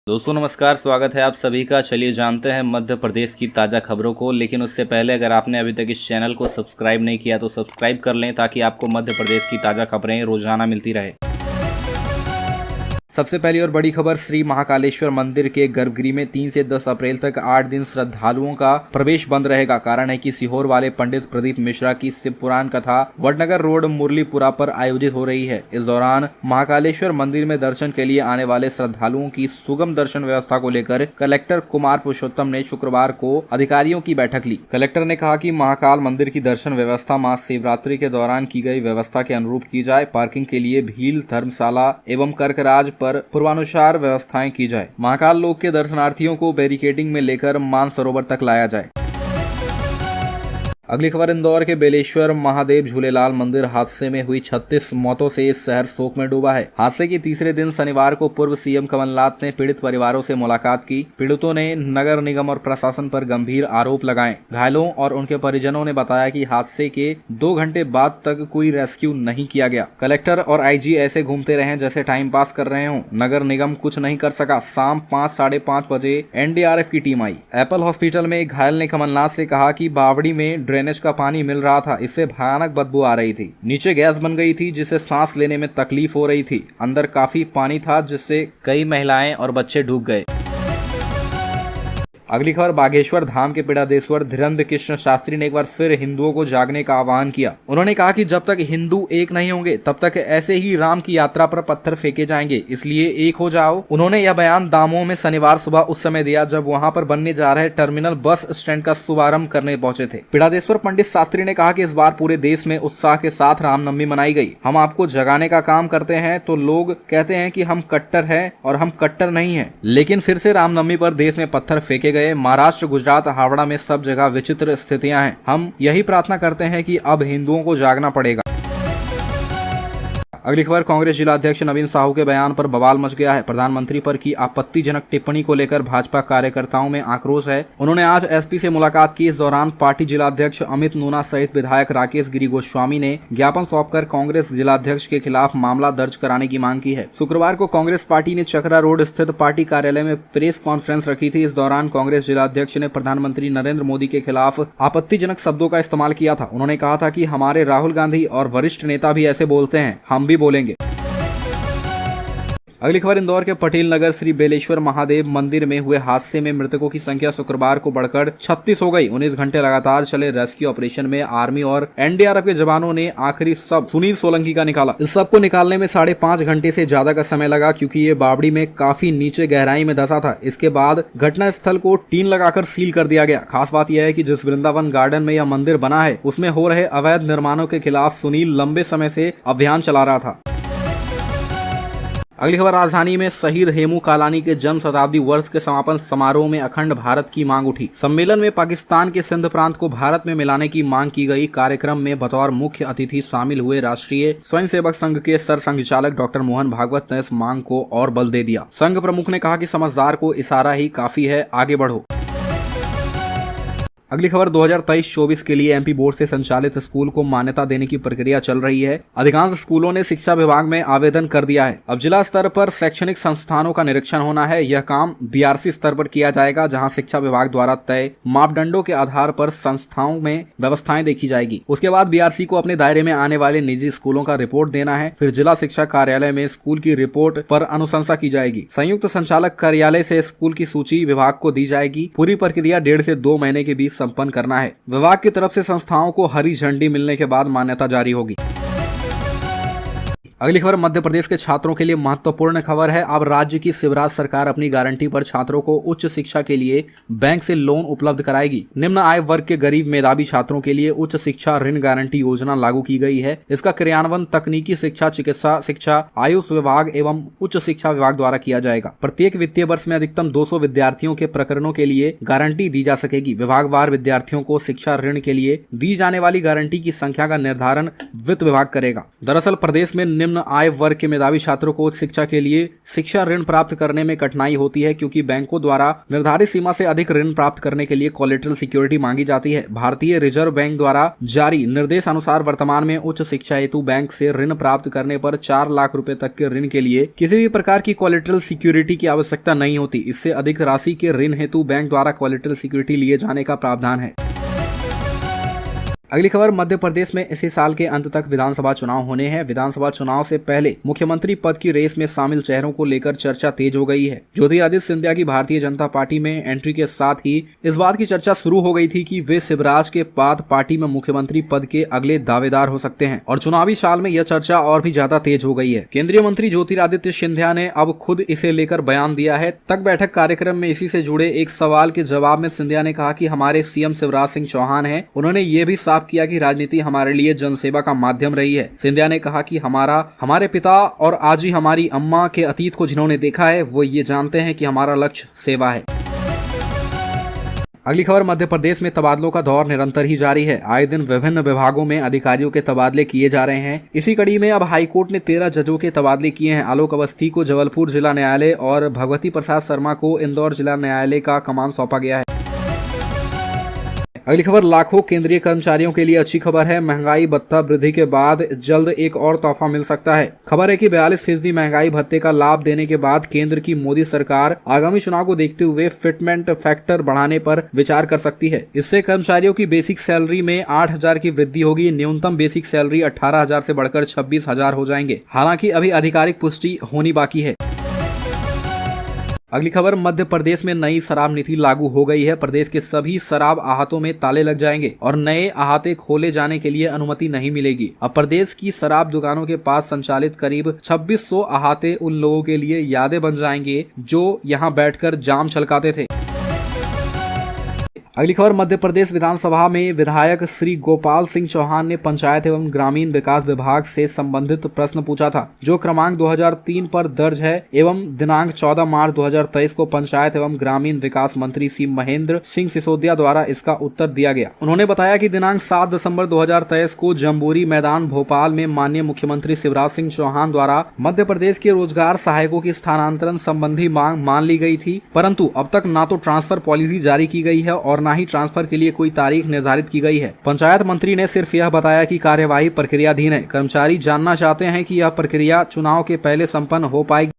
दोस्तों नमस्कार, स्वागत है आप सभी का। चलिए जानते हैं मध्य प्रदेश की ताज़ा खबरों को। लेकिन उससे पहले अगर आपने अभी तक इस चैनल को सब्सक्राइब नहीं किया तो सब्सक्राइब कर लें ताकि आपको मध्य प्रदेश की ताज़ा खबरें रोजाना मिलती रहे। सबसे पहली और बड़ी खबर, श्री महाकालेश्वर मंदिर के गर्भगृह में 3 से 10 अप्रैल तक 8 दिन श्रद्धालुओं का प्रवेश बंद रहेगा। कारण है कि सीहोर वाले पंडित प्रदीप मिश्रा की शिव पुराण कथा वडनगर रोड मुरलीपुरा पर आयोजित हो रही है। इस दौरान महाकालेश्वर मंदिर में दर्शन के लिए आने वाले श्रद्धालुओं की सुगम दर्शन व्यवस्था को लेकर कलेक्टर कुमार पुरुषोत्तम ने शुक्रवार को अधिकारियों की बैठक ली। कलेक्टर ने कहा कि महाकाल मंदिर की दर्शन व्यवस्था महाशिवरात्रि के दौरान की गई व्यवस्था के अनुरूप की जाए। पार्किंग के लिए भील, धर्मशाला एवं कर्कराज पर पूर्वानुसार व्यवस्थाएं की जाए। महाकाल लोक के दर्शनार्थियों को बैरिकेडिंग में लेकर मानसरोवर तक लाया जाए। अगली खबर, इंदौर के बेलेश्वर महादेव झूलेलाल मंदिर हादसे में हुई 36 मौतों से इस शहर शोक में डूबा है। हादसे के तीसरे दिन शनिवार को पूर्व सीएम कमलनाथ ने पीड़ित परिवारों से मुलाकात की। पीड़ितों ने नगर निगम और प्रशासन पर गंभीर आरोप लगाए। घायलों और उनके परिजनों ने बताया कि हादसे के 2 घंटे बाद तक कोई रेस्क्यू नहीं किया गया। कलेक्टर और आईजी ऐसे घूमते रहे जैसे टाइम पास कर रहे हों। नगर निगम कुछ नहीं कर सका। शाम 5 साढ़े 5 बजे एनडीआरएफ की टीम आई। एप्पल हॉस्पिटल में एक घायल ने कमलनाथ से कहा कि बावड़ी में ड्रेनेज का पानी मिल रहा था, इससे भयानक बदबू आ रही थी। नीचे गैस बन गई थी जिससे सांस लेने में तकलीफ हो रही थी। अंदर काफी पानी था जिससे कई महिलाएं और बच्चे डूब गए। अगली खबर, बागेश्वर धाम के पीड़ादेश्वर धीरेन्द्र कृष्ण शास्त्री ने एक बार फिर हिंदुओं को जागने का आह्वान किया। उन्होंने कहा कि जब तक हिंदू एक नहीं होंगे तब तक ऐसे ही राम की यात्रा पर पत्थर फेंके जाएंगे, इसलिए एक हो जाओ। उन्होंने यह बयान दामोह में शनिवार सुबह उस समय दिया जब वहां पर बनने जा रहे टर्मिनल बस स्टैंड का शुभारंभ करने पहुंचे थे। पीड़ादेश्वर पंडित शास्त्री ने कहा कि इस बार पूरे देश में उत्साह के साथ रामनवमी मनाई गई। हम आपको जगाने का काम करते हैं तो लोग कहते हैं कि हम कट्टर हैं और हम कट्टर नहीं हैं। लेकिन फिर से रामनवमी पर देश में पत्थर फेंके गए। महाराष्ट्र, गुजरात, हावड़ा में सब जगह विचित्र स्थितियां हैं। हम यही प्रार्थना करते हैं कि अब हिंदुओं को जागना पड़ेगा। अगली खबर, कांग्रेस जिलाध्यक्ष नवीन साहू के बयान पर बवाल मच गया है। प्रधानमंत्री पर की आपत्तिजनक टिप्पणी को लेकर भाजपा कार्यकर्ताओं में आक्रोश है। उन्होंने आज एसपी से मुलाकात की। इस दौरान पार्टी जिलाध्यक्ष अमित नूना सहित विधायक राकेश गिरी गोस्वामी ने ज्ञापन सौंपकर कांग्रेस जिलाध्यक्ष के खिलाफ मामला दर्ज कराने की मांग की है। शुक्रवार को कांग्रेस पार्टी ने चकरा रोड स्थित पार्टी कार्यालय में प्रेस कॉन्फ्रेंस रखी थी। इस दौरान कांग्रेस जिलाध्यक्ष ने प्रधानमंत्री नरेंद्र मोदी के खिलाफ आपत्तिजनक शब्दों का इस्तेमाल किया था। उन्होंने कहा था कि हमारे राहुल गांधी और वरिष्ठ नेता भी ऐसे बोलते हैं, हम भी बोलेंगे। अगली खबर, इंदौर के पटेल नगर श्री बेलेश्वर महादेव मंदिर में हुए हादसे में मृतकों की संख्या शुक्रवार को बढ़कर 36 हो गई। 19 घंटे लगातार चले रेस्क्यू ऑपरेशन में आर्मी और एनडीआरएफ के जवानों ने आखिरी शव सुनील सोलंकी का निकाला। इस सब को निकालने में 5.5 घंटे से ज्यादा का समय लगा क्योंकि ये बावड़ी में काफी नीचे गहराई में धंसा था। इसके बाद घटना स्थल को टीन लगाकर सील कर दिया गया। खास बात यह है कि जिस वृंदावन गार्डन में यह मंदिर बना है उसमें हो रहे अवैध निर्माणों के खिलाफ सुनील लंबे समय से अभियान चला रहा था। अगली खबर, राजधानी में शहीद हेमू कालानी के जन्म शताब्दी वर्ष के समापन समारोह में अखंड भारत की मांग उठी। सम्मेलन में पाकिस्तान के सिंध प्रांत को भारत में मिलाने की मांग की गई। कार्यक्रम में बतौर मुख्य अतिथि शामिल हुए राष्ट्रीय स्वयंसेवक संघ के सरसंघचालक डॉक्टर मोहन भागवत ने इस मांग को और बल दे दिया। संघ प्रमुख ने कहा कि समझदार को इशारा ही काफी है, आगे बढ़ो। अगली खबर, 2023-24 के लिए एमपी बोर्ड से संचालित स्कूल को मान्यता देने की प्रक्रिया चल रही है। अधिकांश स्कूलों ने शिक्षा विभाग में आवेदन कर दिया है। अब जिला स्तर पर शैक्षणिक संस्थानों का निरीक्षण होना है। यह काम बीआरसी स्तर पर किया जाएगा जहां शिक्षा विभाग द्वारा तय मापदंडों के आधार पर संस्थाओं में व्यवस्थाएं देखी जाएगी। उसके बाद बीआरसी को अपने दायरे में आने वाले निजी स्कूलों का रिपोर्ट देना है। फिर जिला शिक्षा कार्यालय में स्कूल की रिपोर्ट पर अनुशंसा की जाएगी। संयुक्त संचालक कार्यालय से स्कूल की सूची विभाग को दी जाएगी। पूरी प्रक्रिया 1.5 से 2 महीने के बीच संपन्न करना है। विभाग की तरफ से संस्थाओं को हरी झंडी मिलने के बाद मान्यता जारी होगी। अगली खबर, मध्य प्रदेश के छात्रों के लिए महत्वपूर्ण खबर है। अब राज्य की शिवराज सरकार अपनी गारंटी पर छात्रों को उच्च शिक्षा के लिए बैंक से लोन उपलब्ध कराएगी। निम्न आय वर्ग के गरीब मेधावी छात्रों के लिए उच्च शिक्षा ऋण गारंटी योजना लागू की गई है। इसका क्रियान्वयन तकनीकी शिक्षा, चिकित्सा शिक्षा, आयुष विभाग एवं उच्च शिक्षा विभाग द्वारा किया जाएगा। प्रत्येक वित्तीय वर्ष में अधिकतम 200 विद्यार्थियों के प्रकरणों के लिए गारंटी दी जा सकेगी। विभागवार विद्यार्थियों को शिक्षा ऋण के लिए दी जाने वाली गारंटी की संख्या का निर्धारण वित्त विभाग करेगा। दरअसल प्रदेश में निम्न निम्न आय वर्ग के मेधावी छात्रों को उच्च शिक्षा के लिए शिक्षा ऋण प्राप्त करने में कठिनाई होती है, क्योंकि बैंकों द्वारा निर्धारित सीमा से अधिक ऋण प्राप्त करने के लिए कोलेटरल सिक्योरिटी मांगी जाती है। भारतीय रिजर्व बैंक द्वारा जारी निर्देश अनुसार वर्तमान में उच्च शिक्षा हेतु बैंक से ऋण प्राप्त करने पर 4 लाख रुपए तक के ऋण के लिए किसी भी प्रकार की कोलेटरल सिक्योरिटी की आवश्यकता नहीं होती। इससे अधिक राशि के ऋण हेतु बैंक द्वारा कोलेटरल सिक्योरिटी लिए जाने का प्रावधान है। अगली खबर, मध्य प्रदेश में इसी साल के अंत तक विधानसभा चुनाव होने हैं। विधानसभा चुनाव से पहले मुख्यमंत्री पद की रेस में शामिल चेहरों को लेकर चर्चा तेज हो गई है। ज्योतिरादित्य सिंधिया की भारतीय जनता पार्टी में एंट्री के साथ ही इस बात की चर्चा शुरू हो गई थी कि वे शिवराज के बाद पार्टी में मुख्यमंत्री पद के अगले दावेदार हो सकते हैं, और चुनावी साल में यह चर्चा और भी ज्यादा तेज हो गई है। केंद्रीय मंत्री ज्योतिरादित्य सिंधिया ने अब खुद इसे लेकर बयान दिया है। तक बैठक कार्यक्रम में इसी से जुड़े एक सवाल के जवाब में सिंधिया ने कहा कि हमारे सीएम शिवराज सिंह चौहान हैं। उन्होंने ये भी साफ किया कि राजनीति हमारे लिए जनसेवा का माध्यम रही है। सिंधिया ने कहा कि हमारे पिता और आज ही हमारी अम्मा के अतीत को जिन्होंने देखा है वो ये जानते हैं कि हमारा लक्ष्य सेवा है। अगली खबर, मध्य प्रदेश में तबादलों का दौर निरंतर ही जारी है। आए दिन विभिन्न विभागों में अधिकारियों के तबादले किए जा रहे हैं। इसी कड़ी में अब हाईकोर्ट ने 13 जजों के तबादले किए हैं। आलोक अवस्थी को जबलपुर जिला न्यायालय और भगवती प्रसाद शर्मा को इंदौर जिला न्यायालय का कमान सौंपा गया है। अगली खबर, लाखों केंद्रीय कर्मचारियों के लिए अच्छी खबर है। महंगाई भत्ता वृद्धि के बाद जल्द एक और तोहफा मिल सकता है। खबर है कि 42% महंगाई भत्ते का लाभ देने के बाद केंद्र की मोदी सरकार आगामी चुनाव को देखते हुए फिटमेंट फैक्टर बढ़ाने पर विचार कर सकती है। इससे कर्मचारियों की बेसिक सैलरी में 8,000 की वृद्धि होगी। न्यूनतम बेसिक सैलरी 18,000 से बढ़कर 26,000 हो जाएंगे। हालांकि अभी आधिकारिक पुष्टि होनी बाकी है। अगली खबर, मध्य प्रदेश में नई शराब नीति लागू हो गई है। प्रदेश के सभी शराब आहातों में ताले लग जाएंगे और नए आहाते खोले जाने के लिए अनुमति नहीं मिलेगी। अब प्रदेश की शराब दुकानों के पास संचालित करीब 2600 आहाते उन लोगों के लिए यादें बन जाएंगे जो यहां बैठकर जाम छलकाते थे। अगली खबर, मध्य प्रदेश विधानसभा में विधायक श्री गोपाल सिंह चौहान ने पंचायत एवं ग्रामीण विकास विभाग से संबंधित प्रश्न पूछा था, जो क्रमांक 2003 पर दर्ज है एवं दिनांक 14 मार्च 2023 को पंचायत एवं ग्रामीण विकास मंत्री श्री महेंद्र सिंह सिसोदिया द्वारा इसका उत्तर दिया गया। उन्होंने बताया कि दिनांक 7 दिसंबर 2023 को जम्बूरी मैदान भोपाल में माननीय मुख्यमंत्री शिवराज सिंह चौहान द्वारा मध्य प्रदेश के रोजगार सहायकों की स्थानांतरण संबंधी मांग मान ली गई थी, परंतु अब तक ना तो ट्रांसफर पॉलिसी जारी की गई है और ना ही ट्रांसफर के लिए कोई तारीख निर्धारित की गई है। पंचायत मंत्री ने सिर्फ यह बताया कि कार्यवाही प्रक्रियाधीन है। कर्मचारी जानना चाहते हैं कि यह प्रक्रिया चुनाव के पहले संपन्न हो पाएगी।